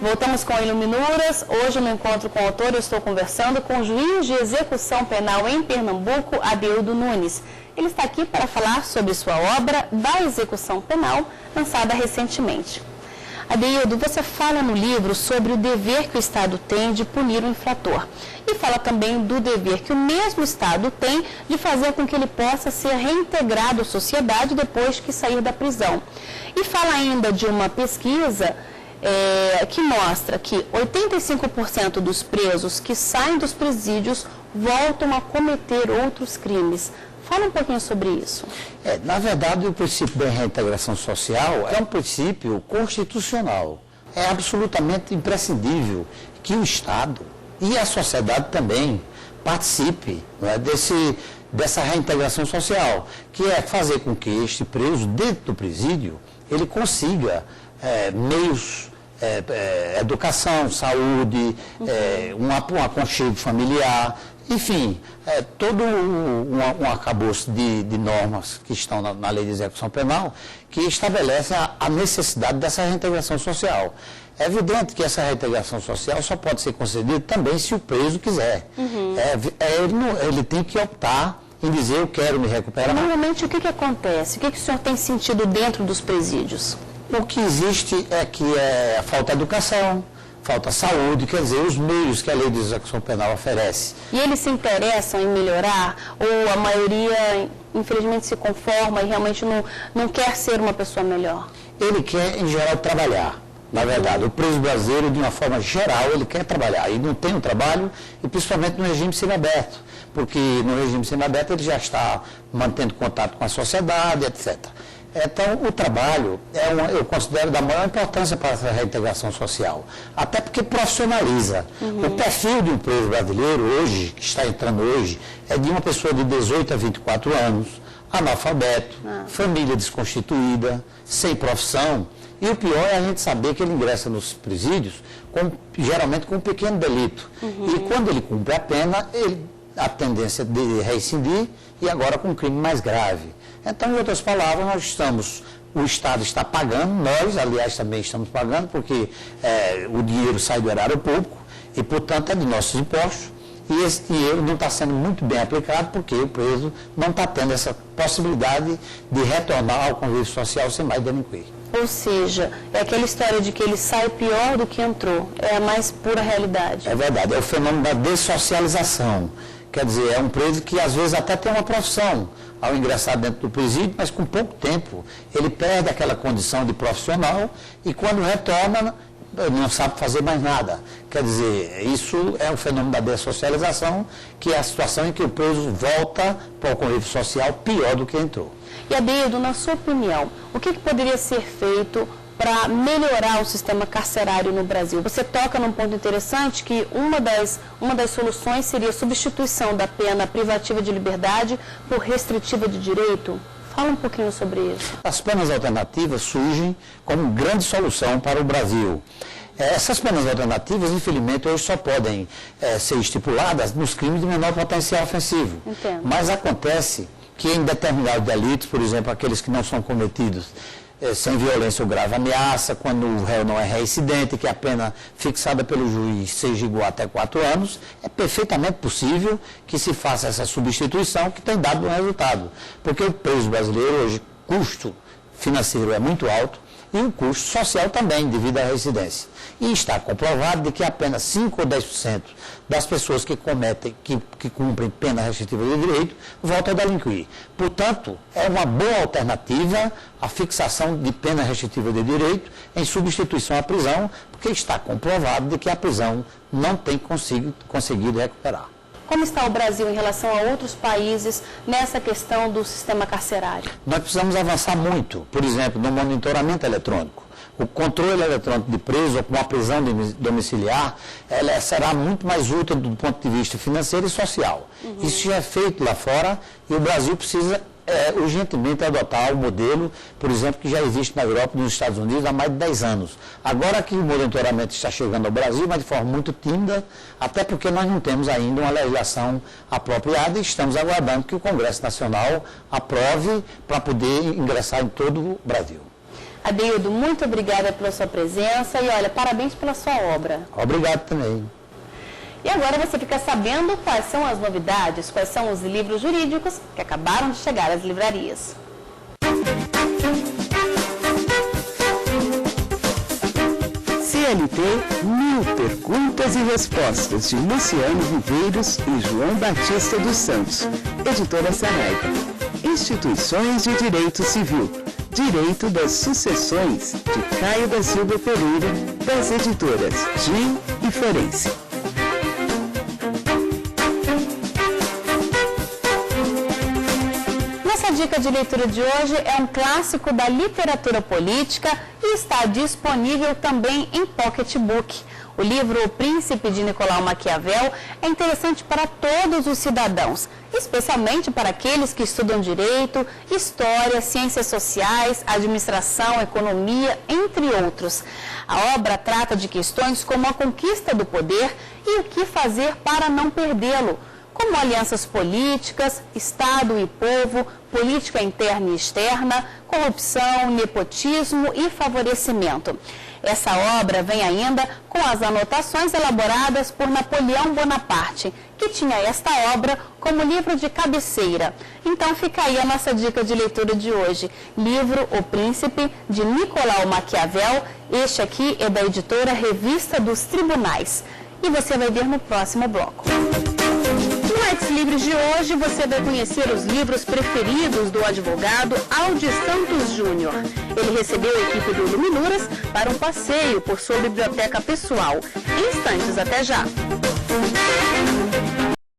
Voltamos com Iluminuras. Hoje, no encontro com o autor, eu estou conversando com o juiz de execução penal em Pernambuco, Adeildo Nunes. Ele está aqui para falar sobre sua obra da execução penal, lançada recentemente. Adeildo, você fala no livro sobre o dever que o Estado tem de punir o infrator. E fala também do dever que o mesmo Estado tem de fazer com que ele possa ser reintegrado à sociedade depois que sair da prisão. E fala ainda de uma pesquisa que mostra que 85% dos presos que saem dos presídios voltam a cometer outros crimes. Fala um pouquinho sobre isso. Na verdade, o princípio da reintegração social é um princípio constitucional. É absolutamente imprescindível que o Estado e a sociedade também participe, não é, dessa reintegração social, que é fazer com que este preso, dentro do presídio, ele consiga meios, educação, saúde, um aconchego familiar, enfim, todo um arcabouço de normas que estão na lei de execução penal que estabelecem a necessidade dessa reintegração social. É evidente que essa reintegração social só pode ser concedida também se o preso quiser. Ele tem que optar em dizer: eu quero me recuperar. Normalmente, o que acontece? O que o senhor tem sentido dentro dos presídios? O que existe é que falta educação, falta saúde, quer dizer, os meios que a lei de execução penal oferece. E eles se interessam em melhorar? Ou a maioria, infelizmente, se conforma e realmente não quer ser uma pessoa melhor? Ele quer, em geral, trabalhar. Na verdade, o preso brasileiro, de uma forma geral, ele quer trabalhar. E não tem um trabalho, e principalmente no regime semiaberto. Porque no regime semiaberto ele já está mantendo contato com a sociedade, etc. Então, o trabalho eu considero da maior importância para essa reintegração social, até porque profissionaliza. O perfil de um preso brasileiro hoje, que está entrando hoje, é de uma pessoa de 18 a 24 anos, analfabeto, família desconstituída, sem profissão, e o pior é a gente saber que ele ingressa nos presídios, geralmente com um pequeno delito. E quando ele cumpre a pena, a tendência de reincidir, e agora com um crime mais grave. Então, em outras palavras, o Estado está pagando, nós, aliás, também estamos pagando, porque o dinheiro sai do erário público e, portanto, é de nossos impostos, e esse dinheiro não está sendo muito bem aplicado porque o preso não está tendo essa possibilidade de retornar ao convívio social sem mais delinquir. Ou seja, é aquela história de que ele sai pior do que entrou, é a mais pura realidade. É verdade, é o fenômeno da dessocialização. Quer dizer, é um preso que às vezes até tem uma profissão ao ingressar dentro do presídio, mas com pouco tempo ele perde aquela condição de profissional e quando retorna não sabe fazer mais nada. Quer dizer, isso é um fenômeno da dessocialização, que é a situação em que o preso volta para o convívio social pior do que entrou. E Adeildo, na sua opinião, o que poderia ser feito para melhorar o sistema carcerário no Brasil? Você toca num ponto interessante que uma das soluções seria a substituição da pena privativa de liberdade por restritiva de direito. Fala um pouquinho sobre isso. As penas alternativas surgem como grande solução para o Brasil. Essas penas alternativas, infelizmente, hoje só podem ser estipuladas nos crimes de menor potencial ofensivo. Entendo. Mas acontece que em determinados delitos, por exemplo, aqueles que não são cometidos sem violência ou grave ameaça, quando o réu não é reincidente, que a pena fixada pelo juiz seja igual até 4 anos, é perfeitamente possível que se faça essa substituição que tem dado um resultado. Porque o preso brasileiro hoje, custo financeiro é muito alto e o custo social também, devido à reincidência. E está comprovado de que apenas 5 ou 10% das pessoas que cumprem pena restritiva de direito voltam a delinquir. Portanto, é uma boa alternativa a fixação de pena restritiva de direito em substituição à prisão, porque está comprovado de que a prisão não tem conseguido recuperar. Como está o Brasil em relação a outros países nessa questão do sistema carcerário? Nós precisamos avançar muito, por exemplo, no monitoramento eletrônico. O controle eletrônico de preso, com a prisão domiciliar, ela será muito mais útil do ponto de vista financeiro e social. Isso já é feito lá fora e o Brasil precisa urgentemente adotar o modelo, por exemplo, que já existe na Europa e nos Estados Unidos há mais de 10 anos. Agora que o monitoramento está chegando ao Brasil, mas de forma muito tímida, até porque nós não temos ainda uma legislação apropriada e estamos aguardando que o Congresso Nacional aprove para poder ingressar em todo o Brasil. Adeildo, muito obrigada pela sua presença e, olha, parabéns pela sua obra. Obrigado também. E agora você fica sabendo quais são as novidades, quais são os livros jurídicos que acabaram de chegar às livrarias. CLT 1000 perguntas e respostas, de Luciano Viveiros e João Batista dos Santos. Editora Saraiva. Instituições de Direito Civil. Direito das Sucessões, de Caio da Silva Pereira, das editoras Gil e Forense. Nossa dica de leitura de hoje é um clássico da literatura política e está disponível também em pocketbook. O livro O Príncipe, de Nicolau Maquiavel, é interessante para todos os cidadãos, especialmente para aqueles que estudam direito, história, ciências sociais, administração, economia, entre outros. A obra trata de questões como a conquista do poder e o que fazer para não perdê-lo, como alianças políticas, Estado e povo, política interna e externa, corrupção, nepotismo e favorecimento. Essa obra vem ainda com as anotações elaboradas por Napoleão Bonaparte, que tinha esta obra como livro de cabeceira. Então fica aí a nossa dica de leitura de hoje. Livro O Príncipe, de Nicolau Maquiavel. Este aqui é da editora Revista dos Tribunais. E você vai ver no próximo bloco. No Ex Libris de hoje, você vai conhecer os livros preferidos do advogado Aldi Santos Júnior. Ele recebeu a equipe do Luminuras para um passeio por sua biblioteca pessoal. Em instantes, até já!